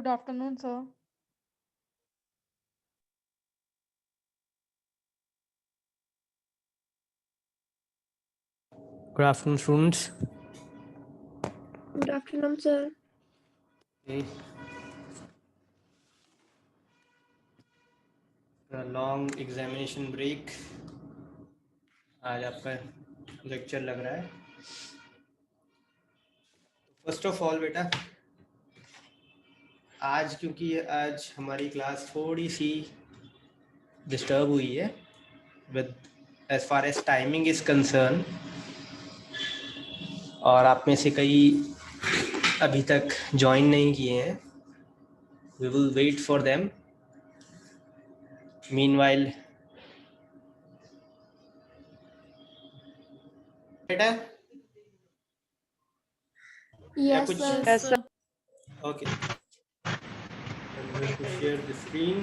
Good afternoon, sir. Good afternoon, students. Good afternoon, sir. Okay. A long examination break. आज आपका lecture लग रहा है. फर्स्ट ऑफ ऑल बेटा, आज क्योंकि आज हमारी क्लास थोड़ी सी डिस्टर्ब हुई है with as far as timing is concerned, और आप में से कई अभी तक ज्वाइन नहीं किए हैं. We will wait for them. Meanwhile बेटा या Yes, कुछ sir. Yes, sir. Okay. I'm going to share the screen.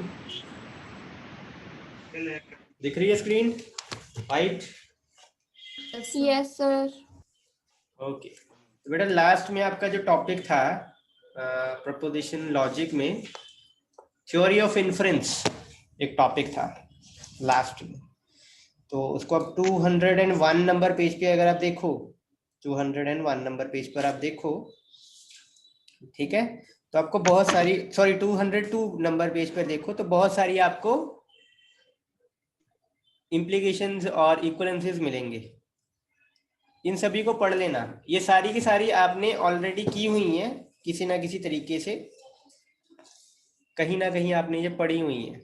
दिख रही है screen white? Yes, sir. Okay. तो बेटा लास्ट में आपका जो टॉपिक था प्रपोजिशन लॉजिक में, थ्योरी ऑफ इन्फ्रेंस एक टॉपिक था लास्ट में. तो उसको अब 201 नंबर पेज पे अगर आप देखो, 201 नंबर पेज पर आप देखो, ठीक है, तो आपको बहुत सारी 202 नंबर पेज पर देखो तो बहुत सारी आपको इम्प्लीकेशंस और इक्वलेंसेस मिलेंगे. इन सभी को पढ़ लेना. ये सारी की सारी आपने ऑलरेडी की हुई हैं किसी ना किसी तरीके से, कहीं ना कहीं आपने ये पढ़ी हुई हैं.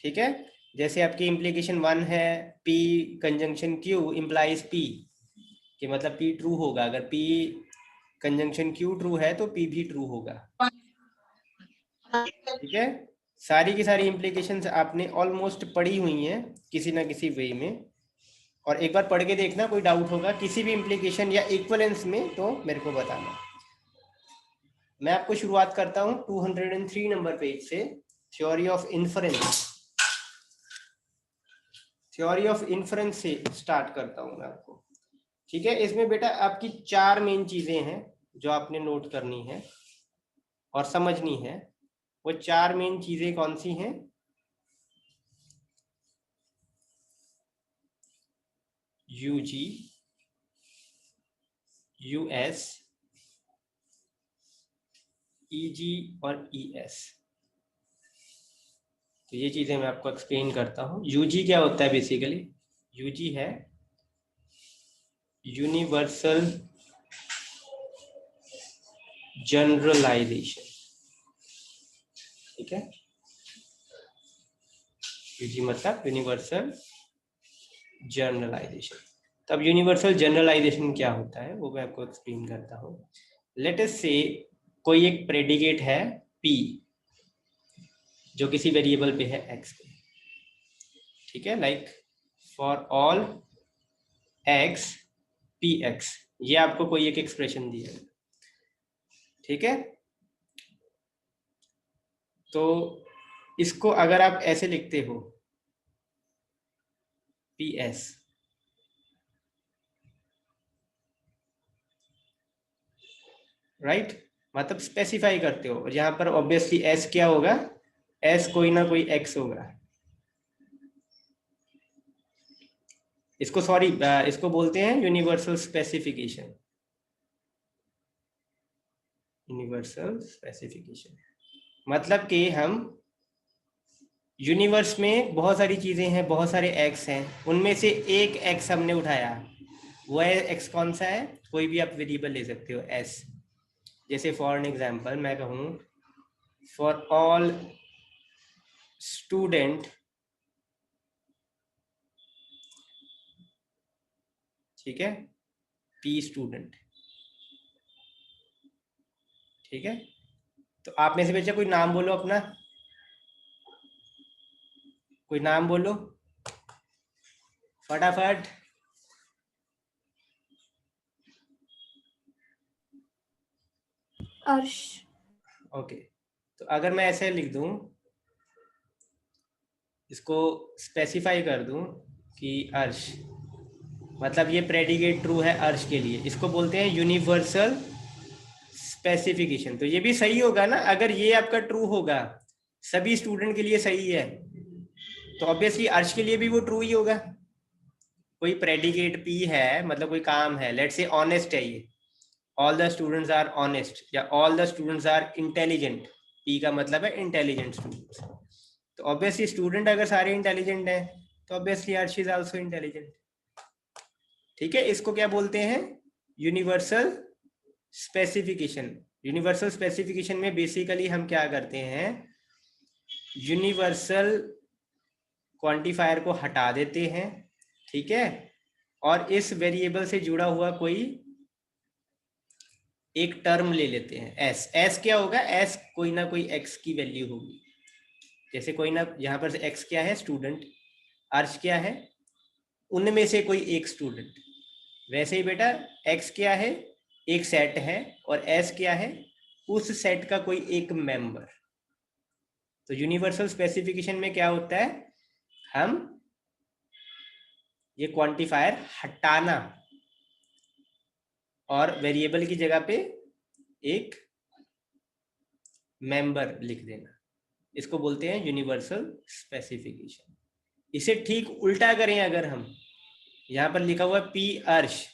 ठीक है, जैसे आपकी इम्प्लीकेशन 1 है, P conjunction Q implies P, कि मतलब P ट्रू होगा. अगर P कंजंक्शन Q ट्रू है तो P भी ट्रू होगा. ठीक है, सारी की सारी इम्प्लीकेशंस आपने ऑलमोस्ट पढ़ी हुई हैं किसी ना किसी वे में. और एक बार पढ़ के देखना, कोई डाउट होगा किसी भी इम्प्लीकेशन या इक्वलेंस में तो मेरे को बताना. मैं आपको शुरुआत करता हूं 203 नंबर पेज से. Theory of inference, theory of inference से स्टार्ट करता हूं मैं आपको. ठीक है, इसमें बेटा आपकी 4 मेन चीजें हैं जो आपने नोट करनी है और समझनी है. वो 4 मेन चीजें कौन सी हैं? UG, US, EG और ES. तो ये चीजें मैं आपको एक्सप्लेन करता हूँ. UG क्या होता है? बेसिकली UG है यूनिवर्सल जनरलाइजेशन. ठीक है, UG मतलब यूनिवर्सल जनरलाइजेशन. तब यूनिवर्सल जनरलाइजेशन क्या होता है वो मैं आपको एक्सप्लेन करता हूँ. लेट अस से कोई एक प्रेडिकेट है P जो किसी वेरिएबल पे है X पे. ठीक है, like for all X Px, ये आपको कोई एक एक्सप्रेशन दिया है. ठीक है, तो इसको अगर आप ऐसे लिखते हो PS, राइट, मतलब स्पेसिफाई करते हो. और यहाँ पर ऑब्वियसली S क्या होगा? S कोई ना कोई X होगा. इसको इसको बोलते हैं यूनिवर्सल स्पेसिफिकेशन. यूनिवर्सल स्पेसिफिकेशन मतलब कि हम यूनिवर्स में बहुत सारी चीजें हैं, बहुत सारे एक्स हैं, उनमें से एक एक्स हमने उठाया. वो एक्स कौन सा है? कोई भी आप वेरिएबल ले सकते हो एस. जैसे फॉर एन एग्जांपल मैं कहूँ फॉर ऑल स्टूडेंट, ठीक है, P स्टूडेंट. ठीक है, तो आप में से बच्चा कोई नाम बोलो अपना, कोई नाम बोलो फटाफट. अर्श. ओके, तो अगर मैं ऐसे लिख दूं, इसको स्पेसिफाई कर दूं कि अर्श, मतलब ये प्रेडिकेट ट्रू है अर्श के लिए, इसको बोलते हैं यूनिवर्सल स्पेसिफिकेशन। तो ये भी सही होगा ना, अगर ये आपका ट्रू होगा, सभी स्टूडेंट के लिए सही है, तो ऑब्वियसली अर्श के लिए भी वो ट्रू ही होगा। कोई प्रेडिकेट पी है, मतलब कोई काम है, लेट्स से ऑनेस्ट है ये, all the students are honest, या all the students are intelligent, P का मतलब है इंटेलिजेंट स्टूडेंट्स। तो ऑब्वियसली स्टूडेंट अगर सारे इंटेलिजेंट हैं तो ऑब्वियसली अर्श इज आल्सो इंटेलिजेंट। ठीक है, इसको क्या बोलते हैं? Universal specification. यूनिवर्सल स्पेसिफिकेशन में बेसिकली हम क्या करते हैं, यूनिवर्सल क्वांटिफायर को हटा देते हैं, ठीक है, और इस वेरिएबल से जुड़ा हुआ कोई एक टर्म ले लेते हैं, एस। एस क्या होगा? एस कोई ना कोई एक्स की वैल्यू होगी। जैसे कोई ना, यहाँ पर एक्स क्या है? स्टूडेंट। अर्श क्या है? उनमें से कोई एक स्टूडेंट। वैसे ही बेटा एक्स क्या है? एक सेट है, और एस क्या है? उस सेट का कोई एक मेंबर। तो यूनिवर्सल स्पेसिफिकेशन में क्या होता है, हम ये क्वांटिफायर हटाना और वेरिएबल की जगह पे एक मेंबर लिख देना, इसको बोलते हैं यूनिवर्सल स्पेसिफिकेशन। इसे ठीक उल्टा करें, अगर हम यहाँ पर लिखा हुआ पी अर्श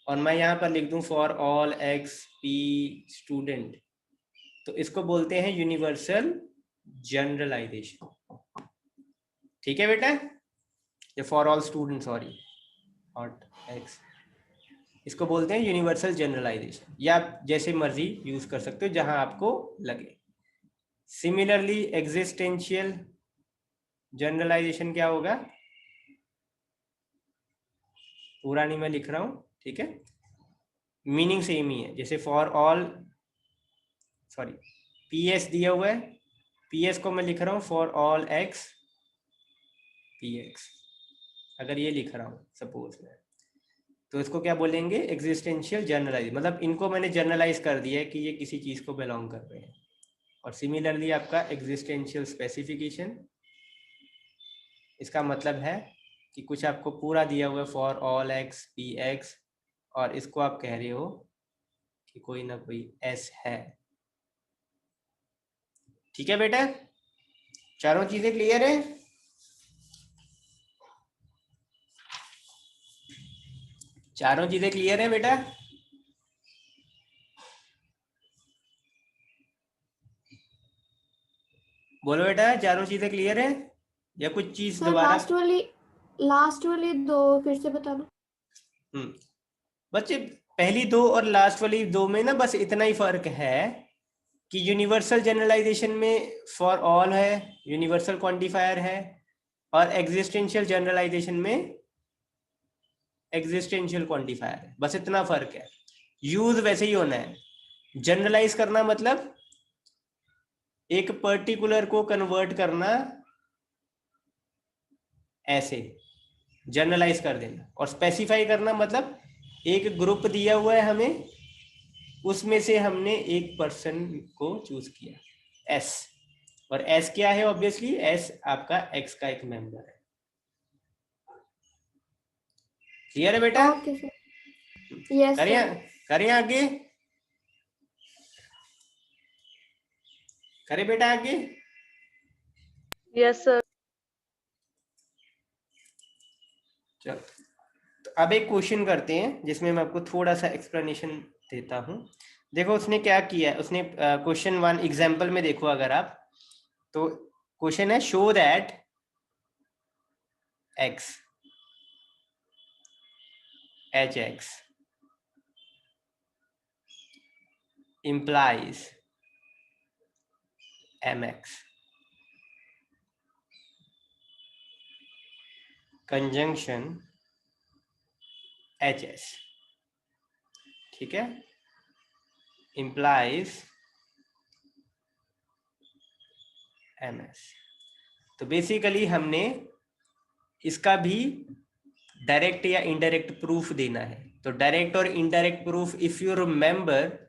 और मैं यहाँ पर लिख दूं for all x P student, तो इसको बोलते हैं यूनिवर्सल जनरलाइजेशन। ठीक है बेटा, ये for all student, sorry not x, इसको बोलते हैं यूनिवर्सल जनरलाइजेशन, या आप जैसे मर्जी यूज कर सकते हो जहां आपको लगे। सिमिलरली एग्जिस्टेंशियल जनरलाइजेशन क्या होगा? पूरा नहीं मैं लिख रहा हूं, ठीक है, मीनिंग सेम ही है। जैसे for all, sorry P S दिया हुआ है, पी एस को मैं लिख रहा हूं for all x P x, अगर ये लिख रहा हूं सपोज में, तो इसको क्या बोलेंगे? एग्जिस्टेंशियल जनरलाइज, मतलब इनको मैंने जनरलाइज कर दिया है कि ये किसी चीज को बिलोंग कर रहे हैं। और सिमिलरली आपका एग्जिस्टेंशियल स्पेसिफिकेशन, इसका मतलब है कि कुछ आपको पूरा दिया हुआ है for all x P x, और इसको आप कह रहे हो कि कोई ना कोई एस है। ठीक है बेटा, चारों चीजें क्लियर है? चारों चीजें क्लियर है बेटा? बोलो बेटा, चारों चीजें क्लियर है या कुछ चीज सर दोबारा? लास्ट वाली दो फिर से बता दो। बच्चे पहली दो और लास्ट वाली दो में ना बस इतना ही फर्क है कि यूनिवर्सल जनरलाइजेशन में फॉर ऑल है, यूनिवर्सल क्वांटिफायर है, और एग्जिस्टेंशियल जनरलाइजेशन में एग्जिस्टेंशियल क्वांटिफायर है, बस इतना फर्क है। यूज वैसे ही होना है। जनरलाइज करना मतलब एक पर्टिकुलर को कन्वर्ट करना, ऐसे जनरलाइज कर देना। और स्पेसिफाई करना मतलब एक ग्रुप दिया हुआ है हमें, उसमें से हमने एक पर्सन को चूज किया, एस। और एस क्या है? ऑब्वियसली एस आपका एक्स का एक मेंबर है। क्लियर है बेटा? Okay sir. यस करें सर। करें आगे, करें बेटा आगे। Yes sir. चलो, तो अब एक क्वेश्चन करते हैं जिसमें मैं आपको थोड़ा सा एक्सप्लेनेशन देता हूं। देखो उसने क्या किया है, उसने क्वेश्चन 1 एग्जांपल में देखो अगर आप, तो क्वेश्चन है show that x H x implies mx conjunction hs, ठीक है, implies ms। तो बेसिकली हमने इसका भी डायरेक्ट या इनडायरेक्ट प्रूफ देना है। तो डायरेक्ट और indirect proof, if you remember,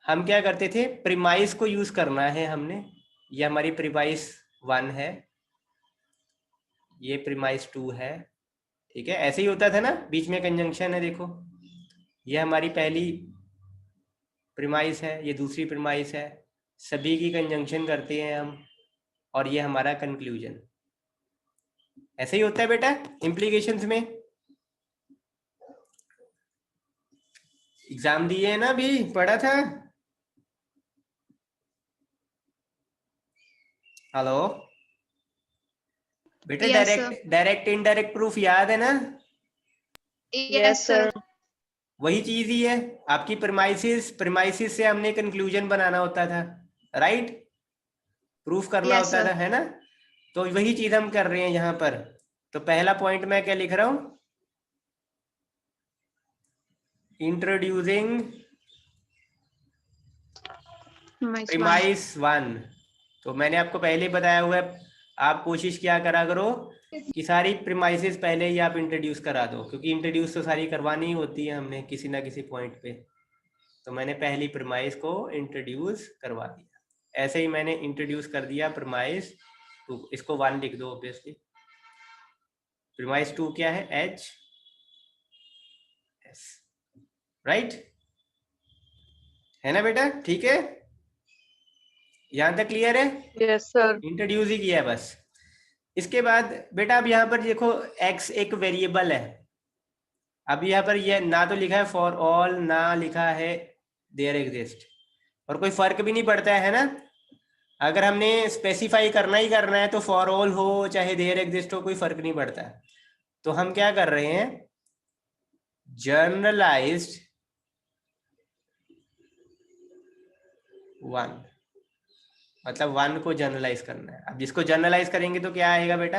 हम क्या करते थे? प्रीमाइस को यूज करना है हमने, ये हमारी प्रीमाइस 1 है, ये प्रीमाइस 2 है, ठीक है, ऐसे ही होता था ना, बीच में कंजंक्शन है, देखो ये हमारी पहली प्रीमाइस है, ये दूसरी प्रीमाइस है, सभी की कंजंक्शन करते हैं हम, और ये हमारा कंक्लूजन। ऐसे ही होता है बेटा इम्प्लीकेशंस में। एग्जाम दिए है ना, अभी पढ़ा था। हेलो बेटा, Yes, sir. Direct indirect proof याद है ना? Yes, sir. वही चीज ही है। आपकी प्रीमाइसिस से हमने कंक्लूजन बनाना होता था, राइट? प्रूफ करना Yes, होता sir. था, है ना? तो वही चीज हम कर रहे हैं यहाँ पर। तो पहला पॉइंट मैं क्या लिख रहा हूं? Introducing Nice one. प्रीमाइस 1। तो मैंने आपको पहले ही बताया हुआ है, आप कोशिश क्या करा करो कि सारी प्रीमाइसेस पहले ही आप इंट्रोड्यूस करा दो, क्योंकि इंट्रोड्यूस तो सारी करवानी ही होती है हमने किसी ना किसी पॉइंट पे। तो मैंने पहली प्रीमाइस को इंट्रोड्यूस करवा दिया। ऐसे ही मैंने इंट्रोड्यूस कर दिया प्रीमाइस 2, इसको 1 लिख दो ऑब्वियसली। प्रीमाइस 2 क्या है? H S, right? है ना बेटा? ठीक है, यहां तक क्लियर है? Yes, sir. इंट्रोड्यूस ही किया है बस। इसके बाद बेटा अब यहाँ पर देखो, x एक वेरिएबल है। अब यहाँ पर ये ना तो लिखा है फॉर ऑल, ना लिखा है देयर एग्जिस्ट, और कोई फर्क भी नहीं पड़ता है ना? अगर हमने स्पेसिफाई करना ही करना है तो फॉर ऑल हो चाहे देयर एग्जिस्ट हो, कोई फर्क नहीं पड़ता। तो हम क्या कर रहे हैं? जनरलाइज्ड 1, मतलब 1 को जनरलाइज करना है। अब जिसको जनरलाइज करेंगे तो क्या आएगा बेटा?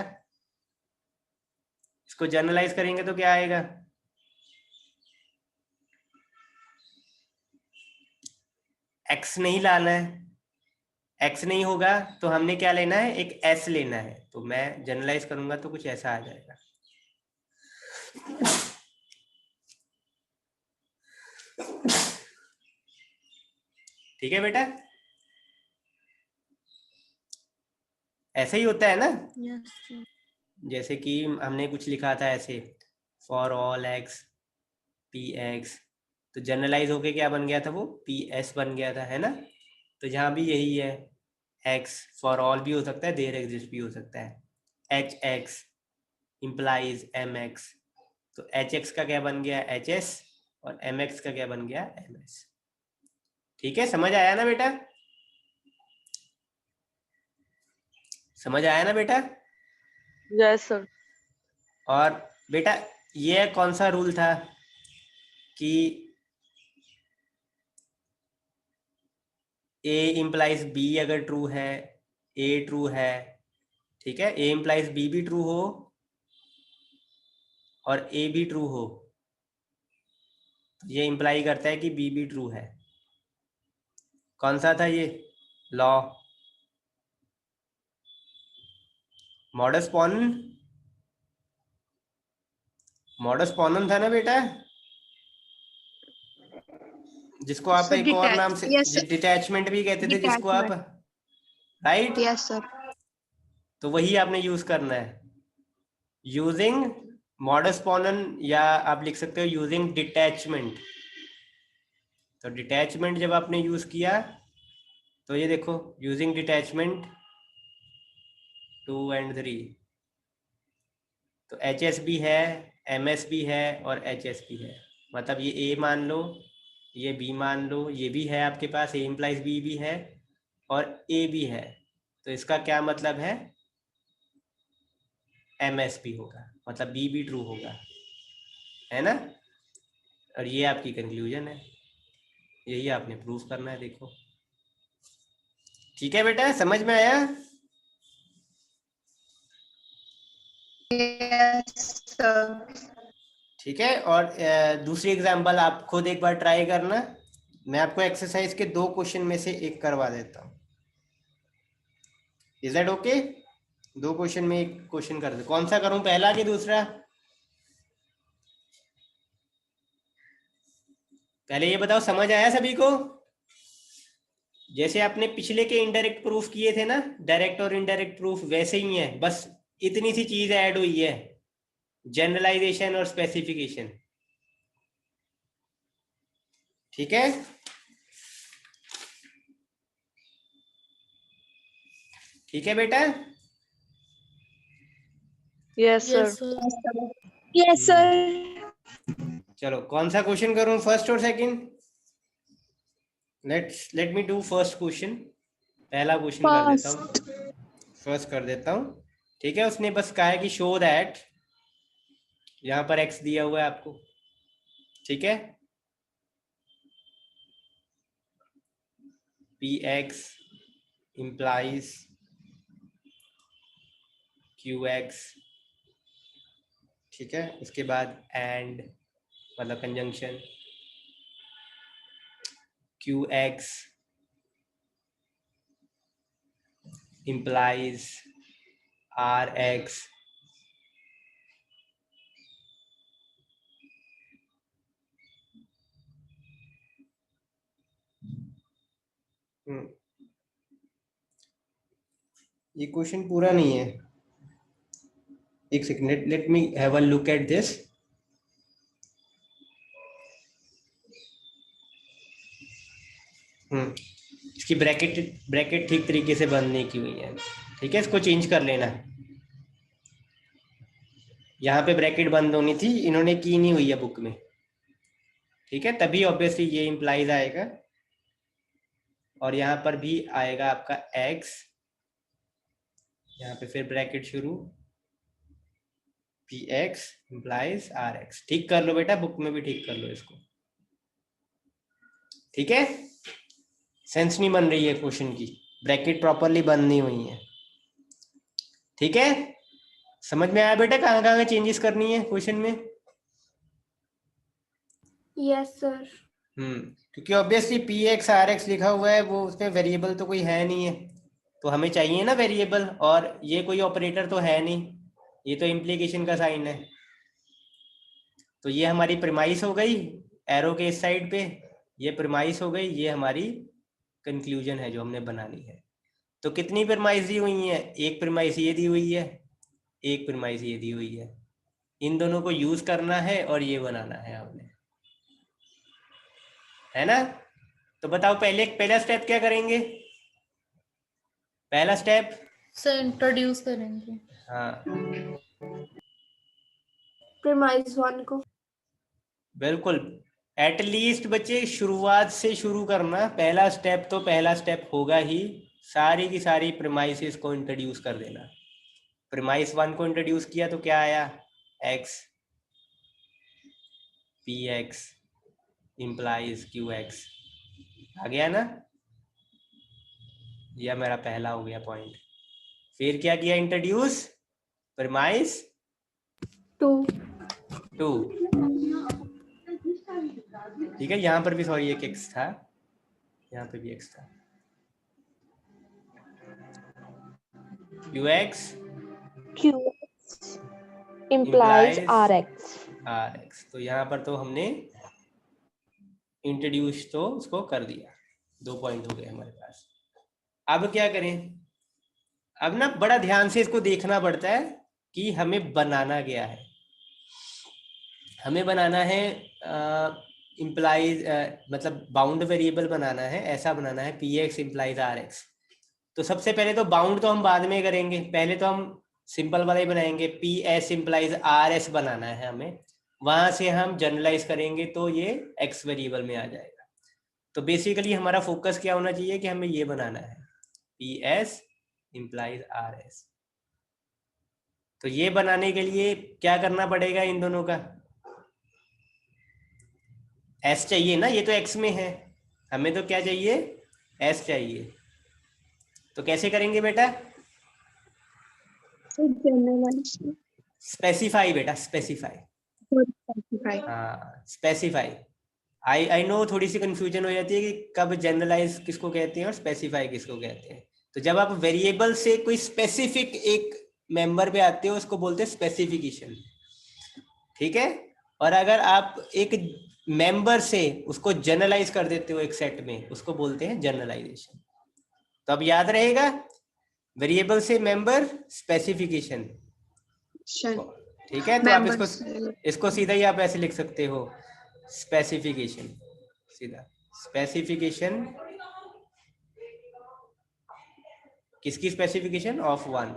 इसको जनरलाइज करेंगे तो क्या आएगा? x नहीं लाना है, x नहीं होगा तो हमने क्या लेना है? एक s लेना है। तो मैं जनरलाइज करूंगा तो कुछ ऐसा आ जाएगा। ठीक है बेटा, ऐसे ही होता है ना? Yes, sir. जैसे कि हमने कुछ लिखा था ऐसे, for all x P x, तो जनरलाइज होके क्या बन गया था? वो पी एस बन गया था, है ना? तो यहाँ भी यही है, एक्स फॉर ऑल भी हो सकता है, देयर एग्जिस्ट भी हो सकता है। H X implies M X, तो एच एक्स का क्या बन गया? एच एस, और एम एक्स का क्या बन गया? M S. ठीक है, समझ आया ना बेटा? समझ आया ना बेटा? Yes, sir. और बेटा ये कौन सा रूल था कि ए इंप्लाइज बी अगर ट्रू है, ए ट्रू है, ठीक है, ए इंप्लाइज बी भी ट्रू हो और ए भी ट्रू हो, ये इंप्लाई करता है कि बी भी ट्रू है। कौन सा था ये लॉ? मॉडस पॉनन था ना बेटा, जिसको आप So एक और नाम से yes, sir. डिटैचमेंट भी कहते थे, जिसको आप, Detachment. राइट? Yes, sir. तो वही आपने यूज करना है, यूजिंग मॉडस पॉनन, या आप लिख सकते हो यूजिंग डिटैचमेंट। तो डिटैचमेंट जब आपने यूज किया तो ये देखो, यूजिंग डिटैचमेंट 2 and 3, तो एच एस भी है, एम एस भी है और एच एस भी है। मतलब ये ए मान लो, ये बी मान लो, ये भी है आपके पास, ए इम्प्लाइज बी भी है और ए भी है। तो इसका क्या मतलब है? एम एस भी होगा, मतलब बी भी ट्रू होगा, है ना? और ये आपकी कंक्लूजन है, यही आपने प्रूफ करना है। देखो, ठीक है बेटा, समझ में आया? Yes, sir. ठीक है, और दूसरी एग्जांपल आप खुद एक बार ट्राई करना। मैं आपको एक्सरसाइज के 2 क्वेश्चन में से एक करवा देता हूँ। Is that okay? 2 क्वेश्चन में एक क्वेश्चन कर दो। कौन सा करूं, पहला कि दूसरा? पहले ये बताओ, समझ आया सभी को? जैसे आपने पिछले के इनडायरेक्ट प्रूफ किए थे ना, डायरेक्ट और इनडायरेक्ट प्रूफ, वैसे ही है, बस इतनी सी चीज ऐड हुई है, जनरलाइजेशन और स्पेसिफिकेशन। ठीक है, ठीक है बेटा? Yes, sir. Yes, sir. चलो कौन सा क्वेश्चन करूं, फर्स्ट और second? Let me do first question. पहला क्वेश्चन कर देता हूँ, फर्स्ट कर देता हूँ। ठीक है, उसने बस कहा है कि शो दैट, यहाँ पर x दिया हुआ है आपको, ठीक है, px implies qx, ठीक है, उसके बाद एंड मतलब कंजंक्शन qx implies rx ये क्वेश्चन पूरा नहीं है, एक second, let me have a look at this. इसकी ब्रैकेट ठीक तरीके से बंद नहीं की हुई है, ठीक है, इसको चेंज कर लेना। यहाँ पे ब्रैकेट बंद होनी थी, इन्होंने की नहीं हुई है बुक में, ठीक है, तभी ऑब्वियसली ये इंप्लाइज आएगा, और यहाँ पर भी आएगा आपका x, यहाँ पे फिर ब्रैकेट शुरू, px implies rx। ठीक कर लो बेटा, बुक में भी ठीक कर लो इसको, ठीक है। सेंस नहीं बन रही है क्वेश्चन की, ब्रैकेट प्रॉपरली बंद नहीं हुई है, ठीक है। समझ में आया बेटा कहाँ कहाँ चेंजेस करनी है क्वेश्चन में? Yes sir. क्योंकि ऑब्वियसली px rx लिखा हुआ है, वो उसमें वेरिएबल तो कोई है नहीं है, तो हमें चाहिए ना वेरिएबल, और ये कोई ऑपरेटर तो है नहीं, ये तो इम्प्लीकेशन का साइन है। तो ये हमारी प्रीमाइस हो गई एरो के इस साइड पे, ये प्रीमाइस हो गई, ये हमारी कंक्लूजन है जो हमने बनानी है। तो कितनी प्रीमाइस दी हुई है? एक प्रीमाइस ये दी हुई है, एक प्रीमाइस ये दी हुई है, इन दोनों को यूज करना है और ये बनाना है हमने, है ना। तो बताओ पहला स्टेप क्या करेंगे? पहला स्टेप सर इंट्रोड्यूस करेंगे। हाँ प्रीमाइस 1 को। बिल्कुल, एटलीस्ट बच्चे शुरुआत से शुरू करना, पहला स्टेप होगा ही, सारी की सारी प्रीमाइसेस को इंट्रोड्यूस कर देना। प्रीमाइस 1 को इंट्रोड्यूस किया तो क्या आया? x px implies qx आ गया ना, यह मेरा पहला हो गया पॉइंट। फिर क्या किया इंट्रोड्यूस? प्रीमाइस 2। ठीक है, यहाँ पर भी सॉरी एक x था, यहाँ पे भी x था, qx implies rx। तो यहाँ पर तो हमने इंट्रोड्यूस तो उसको कर दिया, 2 पॉइंट हो गए हमारे पास। अब क्या करें? अब ना बड़ा ध्यान से इसको देखना पड़ता है कि हमें बनाना क्या है। हमें बनाना है इम्प्लाइज मतलब बाउंड वेरिएबल बनाना है, ऐसा बनाना है px इम्प्लाइज rx। तो सबसे पहले तो बाउंड तो हम बाद में करेंगे, पहले तो हम सिंपल वाला ही बनाएंगे, ps इम्प्लाइज rs बनाना है हमें, वहां से हम जनरलाइज करेंगे तो ये x वेरिएबल में आ जाएगा। तो बेसिकली हमारा फोकस क्या होना चाहिए कि हमें ये बनाना है ps इम्प्लाइज rs। तो ये बनाने के लिए क्या करना पड़ेगा? इन दोनों का s चाहिए ना, ये तो x में है, हमें तो क्या चाहिए? s चाहिए। तो कैसे करेंगे बेटा? स्पेसिफाई बेटा, स्पेसिफाई। हाँ स्पेसिफाई। आई नो थोड़ी सी कंफ्यूजन हो जाती है कि कब जनरलाइज किसको कहते हैं और स्पेसिफाई किसको कहते हैं। तो जब आप वेरिएबल से कोई स्पेसिफिक एक मेंबर पे आते हो उसको बोलते हैं स्पेसिफिकेशन, ठीक है। और अगर आप एक मेंबर से उसको जनरलाइज कर देते हो एक सेट में, उसको बोलते हैं जनरलाइजेशन। तो अब याद रहेगा, वेरिएबल से मेंबर स्पेसिफिकेशन, ठीक है। तो आप इसको सीधा ही आप ऐसे लिख सकते हो, स्पेसिफिकेशन, सीधा स्पेसिफिकेशन किसकी specification? Of 1,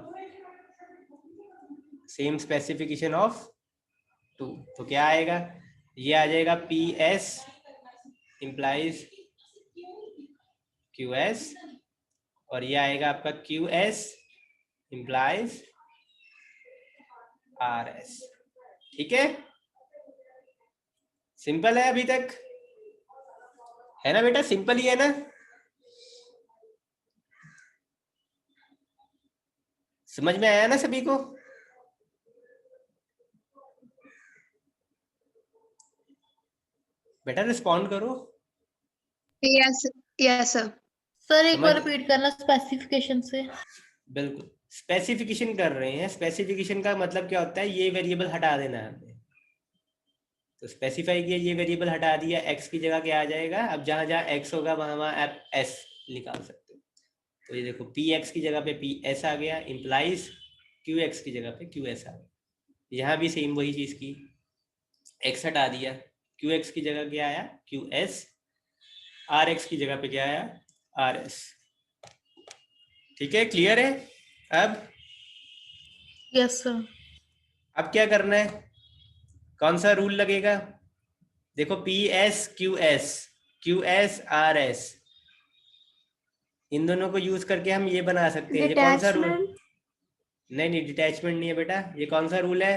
same specification of 2। तो क्या आएगा? ये आ जाएगा PS इंप्लाइज QS, और ये आएगा आपका QS इंप्लाइज RS। ठीक है, सिंपल है अभी तक, है ना बेटा? सिंपल ही है ना? समझ में आया ना सभी को? बेटा रिस्पॉन्ड करो। Yes yes sir. सर एक बार समझ- रिपीट करना स्पेसिफिकेशन से। बिल्कुल, स्पेसिफिकेशन कर रहे हैं। स्पेसिफिकेशन का मतलब क्या होता है? ये वेरिएबल हटा देना है हमें। तो स्पेसिफाई किया, ये वेरिएबल हटा दिया, x की जगह क्या आ जाएगा? अब जहां जहां x होगा वहां वहां आप s निकाल सकते हो। तो ये देखो px की जगह पे ps आ गया, इंप्लाइज qx की जगह पे qs आ गया। यहाँ भी सेम वही चीज की, x हटा दिया, qx की जगह क्या आया? qs, rx की जगह पे क्या आया? rs। ठीक है, क्लियर है? अब यस सर। अब क्या करना है? कौन सा रूल लगेगा? देखो PS QS, QS RS, इन दोनों को यूज करके हम ये बना सकते हैं। ये कौन सा रूल? डिटैचमेंट। नहीं, डिटैचमेंट नहीं है बेटा। ये कौन सा रूल है?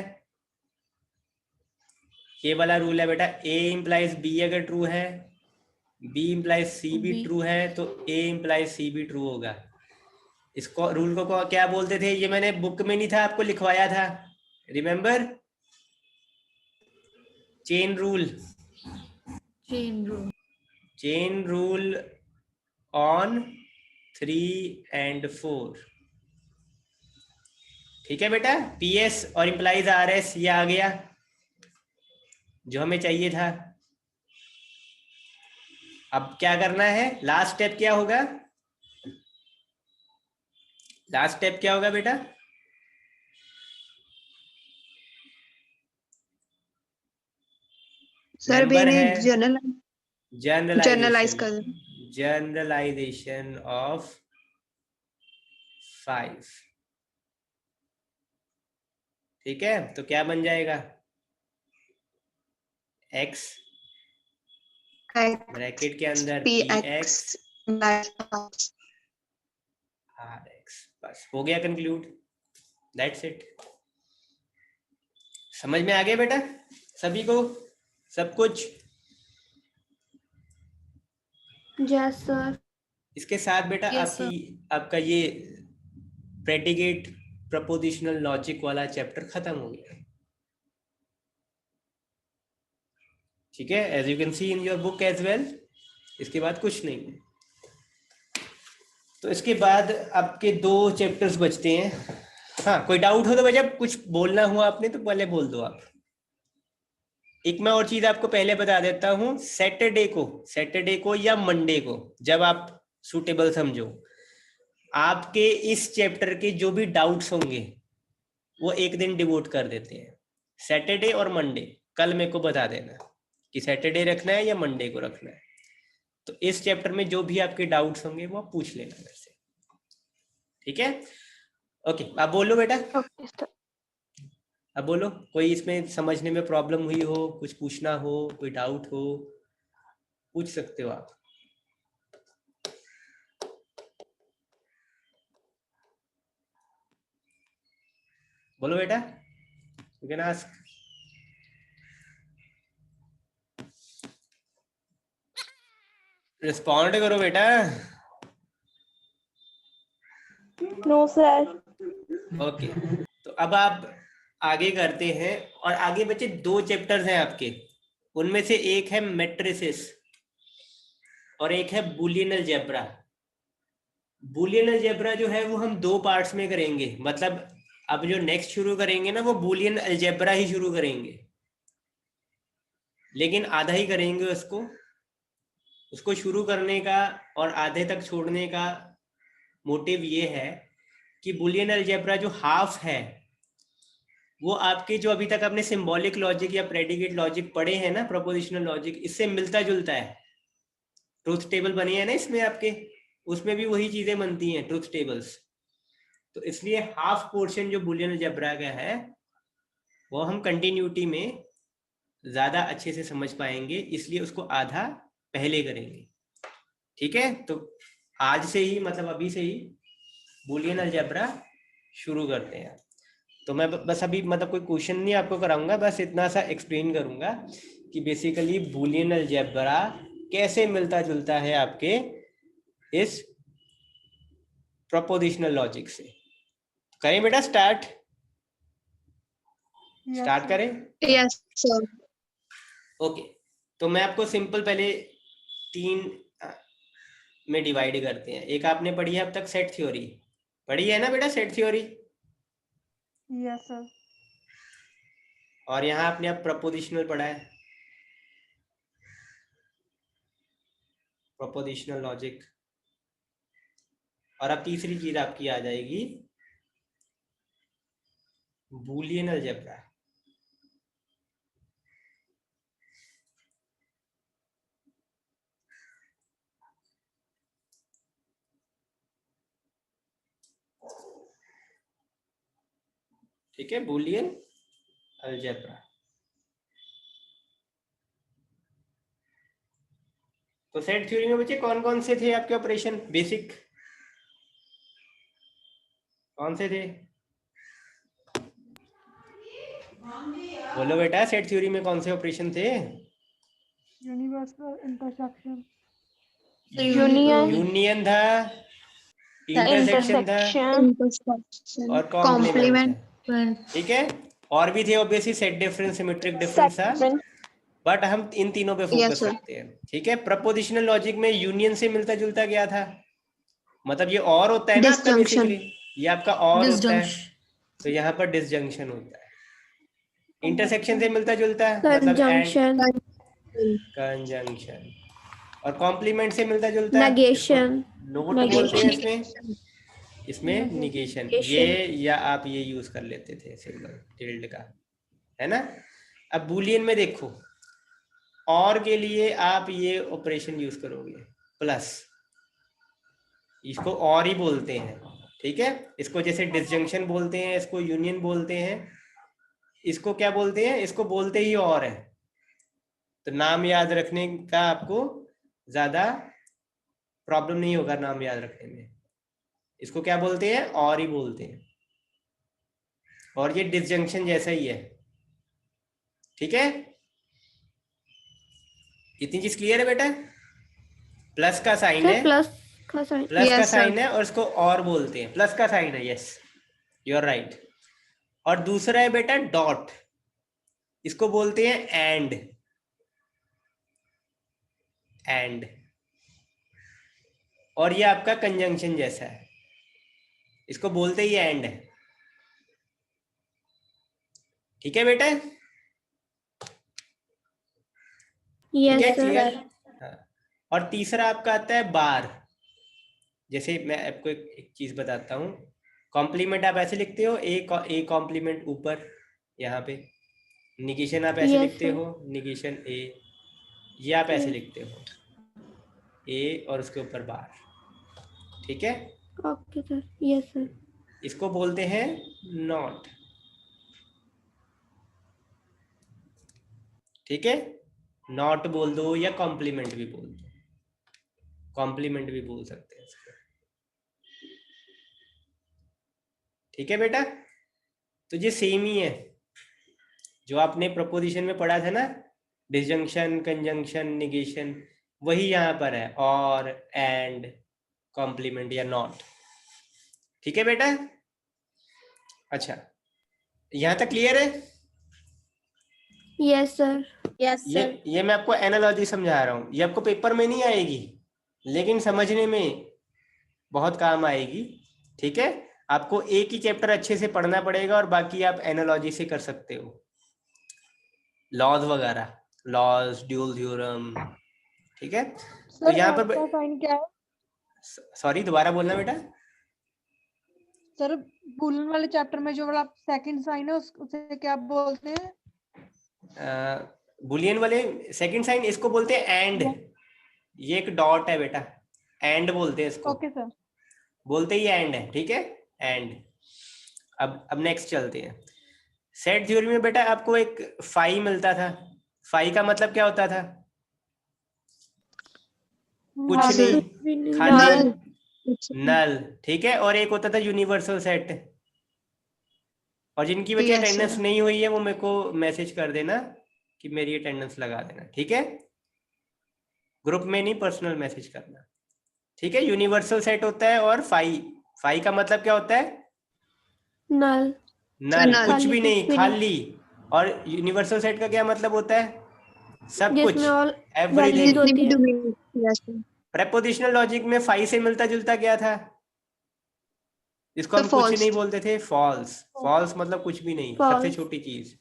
ये वाला रूल है बेटा। A इंप्लाइज B अगर ट्रू है, B इंप्लाइज C भी B। ट्रू है, तो A इंप्लाइज C भी ट्रू होगा। इसको रूल को क्या बोलते थे? ये मैंने बुक में नहीं था, आपको लिखवाया था, remember? Chain rule. Chain rule. Chain rule on 3 and 4। ठीक है बेटा, PS और इंप्लाइज RS ये आ गया जो हमें चाहिए था। अब क्या करना है? लास्ट स्टेप क्या होगा? लास्ट स्टेप क्या होगा बेटा? सर अभी नंबर है इन्हें जनरलाइज कर दो। Generalisation of 5। ठीक है, तो क्या बन जाएगा? x ब्रैकेट के अंदर PX RX। बस हो गया कंक्लूड, दैट्स इट। समझ में आ गया बेटा सभी को सब कुछ? Yes sir. इसके साथ बेटा Yes, आपका ये प्रेडिकेट प्रपोजिशनल लॉजिक वाला चैप्टर खत्म हो गया। ठीक है, as you can see in your book as well. इसके बाद कुछ नहीं है। तो इसके बाद आपके 2 चैप्टर्स बचते हैं। हाँ, कोई डाउट हो तो बच्चा कुछ बोलना हुआ आपने तो पहले बोल दो आप। एक मैं और चीज आपको पहले बता देता हूँ, सैटरडे को या मंडे को, जब आप सूटेबल समझो, आपके इस चैप्टर के जो भी डाउट्स होंगे वो एक दिन डिवोट कर देते हैं, सैटरडे और मंडे। कल मेरे को बता देना कि सैटरडे रखना है या मंडे को रखना है। तो इस चैप्टर में जो भी आपके डाउट्स होंगे वो आप पूछ लेना मेरे से। ठीक है, ओके। आप बोलो बेटा, ओके सर। अब बोलो, कोई इसमें समझने में प्रॉब्लम हुई हो, कुछ पूछना हो, कोई डाउट हो, पूछ सकते हो आप। बोलो बेटा, यू कैन आस्क। रिस्पॉन्ड करो बेटा। No sir. ओके, तो अब आप आगे करते हैं। और आगे बचे 2 चैप्टर्स हैं आपके, उनमें से एक है मैट्रिसेस और एक है बुलियन अलजेब्रा। बुलियन अलजेब्रा जो है वो हम 2 पार्ट्स में करेंगे। मतलब अब जो नेक्स्ट शुरू करेंगे ना वो बुलियन अलजेब्रा ही शुरू करेंगे, लेकिन आधा ही करेंगे उसको शुरू करने का और आधे तक छोड़ने का मोटिव ये है कि बुलियन अलजेब्रा जो हाफ है वो आपके जो अभी तक आपने सिंबॉलिक लॉजिक या प्रेडिकेट लॉजिक पढ़े हैं ना, प्रपोजिशनल लॉजिक, इससे मिलता जुलता है। ट्रुथ टेबल बनी है ना इसमें आपके, उसमें भी वही चीजें बनती हैं, ट्रुथ टेबल्स। तो इसलिए हाफ पोर्शन जो बूलियन अलजेब्रा का है वो हम कंटिन्यूटी में ज्यादा अच्छे से समझ पाएंगे, इसलिए उसको आधा पहले करेंगे। ठीक है, तो आज से ही मतलब अभी से ही बूलियन अलजेब्रा शुरू करते हैं। तो मैं बस अभी मतलब कोई क्वेश्चन नहीं आपको कराऊंगा, बस इतना सा एक्सप्लेन करूंगा कि बेसिकली बूलियन अलजेब्रा कैसे मिलता जुलता है आपके इस प्रोपोजिशनल लॉजिक से। करें बेटा स्टार्ट? स्टार्ट करें? Yes, sir. ओके, तो मैं आपको सिंपल पहले 3 में डिवाइड करते हैं। एक आपने पढ़ी है अब तक सेट थ्योरी, पढ़ी है ना बेटा सेट थ्योरी? Yes sir. और यहाँ आपने अब प्रपोजिशनल पढ़ा है, प्रपोजिशनल लॉजिक। और अब तीसरी चीज आपकी आ जाएगी बूलियन अलजेब्रा। ठीक है, बूलियन अलजेब्रा। तो सेट थ्योरी में बच्चे कौन कौन से थे आपके ऑपरेशन बेसिक, कौन से थे? बोलो बेटा, सेट थ्योरी में कौन से ऑपरेशन थे? यूनिवर्सल इंटरसेक्शन, यूनियन था, इंटरसेक्शन था Intersection, और कॉम्प्लीमेंट complement. था। ठीक है, और भी थे obviously, set difference, symmetric difference था, बट हम इन तीनों पे फोकस Yes, sir. करते हैं। ठीक है, प्रपोजिशनल लॉजिक में यूनियन से मिलता जुलता क्या था, मतलब ये और होता है ना आपका Disjunction. बेसिकली, ये आपका और होता है, तो यहाँ पर डिसजंक्शन होता है। इंटरसेक्शन से मिलता जुलता है मतलब कंजंक्शन, कंजंक्शन, और कॉम्प्लीमेंट से मिलता जुलता है नेगेशन, नोट बोलते हैं इसमें, इसमें निगेशन। ये या आप ये यूज कर लेते थे सिंबल टिल्ड का, है ना। अब बूलियन में देखो, और के लिए आप ये ऑपरेशन यूज करोगे प्लस, इसको और ही बोलते हैं। ठीक है, इसको जैसे डिसजंक्शन बोलते हैं, इसको यूनियन बोलते हैं, इसको क्या बोलते हैं, इसको बोलते ही और है। तो नाम याद रखने का आपको ज्यादा प्रॉब्लम नहीं होगा नाम याद रखने में। इसको क्या बोलते हैं, और ही बोलते हैं, और ये डिसजंक्शन जैसा ही है। ठीक है, इतनी चीज क्लियर है बेटा? प्लस का साइन है, प्लस का साइन, प्लस का Yes, sir. साइन है, और इसको और बोलते हैं, प्लस का साइन है। Yes, you are right. और दूसरा है बेटा डॉट, इसको बोलते हैं एंड, एंड। और ये आपका कंजंक्शन जैसा है, इसको बोलते ही एंड है। ठीक है बेटा? ठीक है, यस क्लियर? सर, हाँ। और तीसरा आपका आता है बार। जैसे मैं आपको एक चीज बताता हूँ, कॉम्प्लीमेंट आप ऐसे लिखते हो, ए कॉम्प्लीमेंट ऊपर यहाँ पे, निगेशन आप ऐसे Yes, लिखते sir. हो, निगेशन ए, ये आप ऐसे लिखते हो, ए और उसके ऊपर बार। ठीक है, ओके सर, यस सर, इसको बोलते हैं नॉट। ठीक है, नॉट बोल दो या कॉम्प्लीमेंट भी बोल दो, कॉम्प्लीमेंट भी बोल सकते हैं इसको। ठीक है बेटा, तो ये सेम ही है जो आपने प्रपोजिशन में पढ़ा था ना, डिसजंक्शन, कंजंक्शन, निगेशन, वही यहाँ पर है, और एंड, कॉम्प्लीमेंट या नॉट। ठीक है बेटा? अच्छा, यहाँ तक क्लियर है? यस सर, ये मैं आपको एनालॉजी समझा रहा हूँ, ये आपको पेपर में नहीं आएगी लेकिन समझने में बहुत काम आएगी। ठीक है, आपको एक ही चैप्टर अच्छे से पढ़ना पड़ेगा और बाकी आप एनालॉजी से कर सकते हो, लॉज वगैरह, लॉज, ड्यूल थ्योरम। ठीक है, तो यहाँ पर साइन क्या है सॉरी दोबारा बोलना बेटा। सर? बूलियन वाले चैप्टर में जो वाला सेकंड साइन है उसे क्या बोलते हैं? बुलियन वाले सेकंड साइन, इसको बोलते हैं एंड। ये एक डॉट है बेटा, एंड बोलते हैं इसको। ओके सर, बोलते ही एंड है। ठीक है, एंड। अब नेक्स्ट चलते हैं। सेट थ्योरी में बेटा आपको एक फाई मिलता था। फाई का मतलब क्या होता था? कुछ नहीं, खाली नल, ठीक है। और एक होता था यूनिवर्सल सेट। और जिनकी बच्चे अटेंडेंस नहीं हुई है वो मेरे को मैसेज कर देना कि मेरी अटेंडेंस लगा देना, ठीक है। ग्रुप में नहीं, पर्सनल मैसेज करना, ठीक है। यूनिवर्सल सेट होता है और फाई। फाई का मतलब क्या होता है? नल। नल, कुछ खाली, भी कुछ नहीं, भी खाली। और यूनिवर्सल सेट का क्या मतलब होता है? सब कुछ, जिसमें ऑल एवरीथिंग। वैल्यूज होती है। प्रेपोजिशनल लॉजिक में फाई से मिलता जुलता क्या था? इसको हम कुछ नहीं बोलते थे, फॉल्स। फॉल्स मतलब कुछ भी नहीं, सबसे False. छोटी चीज।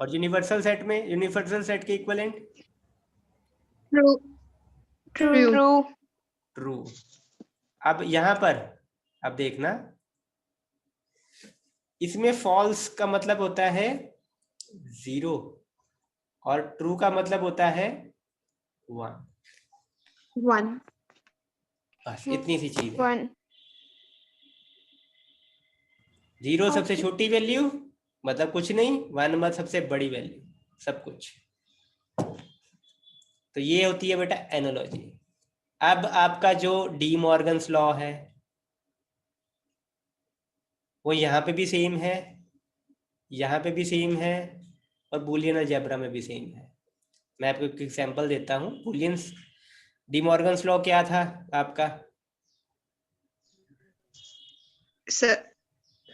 और यूनिवर्सल सेट में, यूनिवर्सल सेट के इक्विवेलेंट ट्रू। ट्रू। अब यहां पर अब देखना, इसमें फॉल्स का मतलब होता है 0 और ट्रू का मतलब होता है 1। बस इतनी सी चीज है। 0 सबसे छोटी वैल्यू मतलब कुछ नहीं, 1 मतलब सबसे बड़ी वैल्यू, सब कुछ। तो ये होती है बेटा एनालॉजी। अब आपका जो डी मॉर्गन्स लॉ है वो यहाँ पे भी सेम है, यहाँ पे भी सेम है, और बूलियन अलजेब्रा में भी सेम है। मैं आपको एक एग्जांपल देता हूँ। बूलियंस डी मॉर्गन्स लॉ क्या था आपका?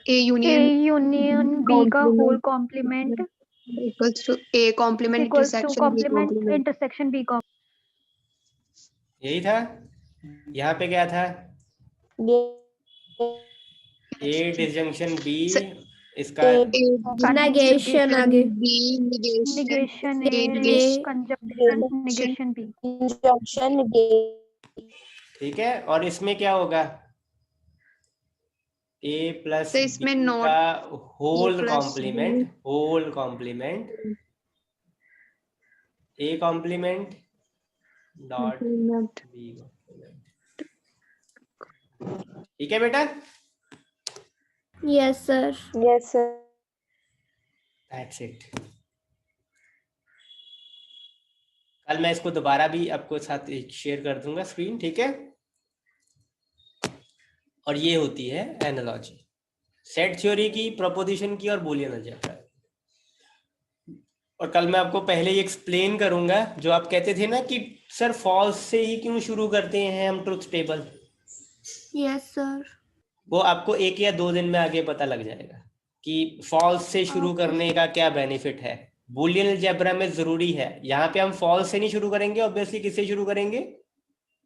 A union B का whole complement equals to A complement equals to intersection B complement complement. Intersection B यही था। यहाँ पे क्या था? ए डिसजंक्शन बी, इसका नेगेशन आगे। B negation negation A A negation conjunction negation B। ठीक है। और इसमें क्या होगा? ए प्लस तो इसमें बी not का whole plus complement, whole complement, A complement dot B complement. ठीक है बेटा, यस सर। That's it. कल मैं इसको दोबारा भी आपको साथ शेयर कर दूंगा स्क्रीन, ठीक है। और ये होती है एनालॉजी, सेट थ्योरी की, प्रोपोजिशन की और बूलियन अलजेब्रा। और कल मैं आपको पहले ही एक्सप्लेन करूंगा, जो आप कहते थे ना कि सर फॉल्स से ही क्यों शुरू करते हैं हम ट्रुथ टेबल, यस सर। वो आपको 1 या 2 दिन में आगे पता लग जाएगा कि फॉल्स से शुरू करने का क्या बेनिफिट है। बूलियन अलजेब्रा में जरूरी है। यहाँ पे हम फॉल्स से नहीं शुरू करेंगे, ऑब्वियसली किससे शुरू करेंगे?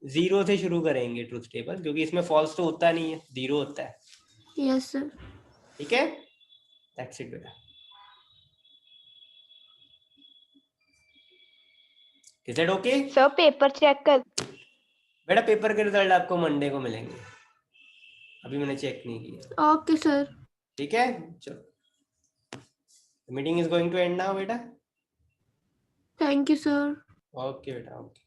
0 से शुरू करेंगे ट्रुथ टेबल, क्योंकि इसमें फॉल्स तो होता नहीं है, 0 होता है। Yes sir. ठीक है, दैट्स इट बेटा। Is it okay? Sir paper check कर। बेटा पेपर के रिजल्ट आपको मंडे को मिलेंगे, अभी मैंने चेक नहीं किया। Okay sir. ठीक है, चलो, meeting is going to end now बेटा। Thank you sir. ओके बेटा, ओके।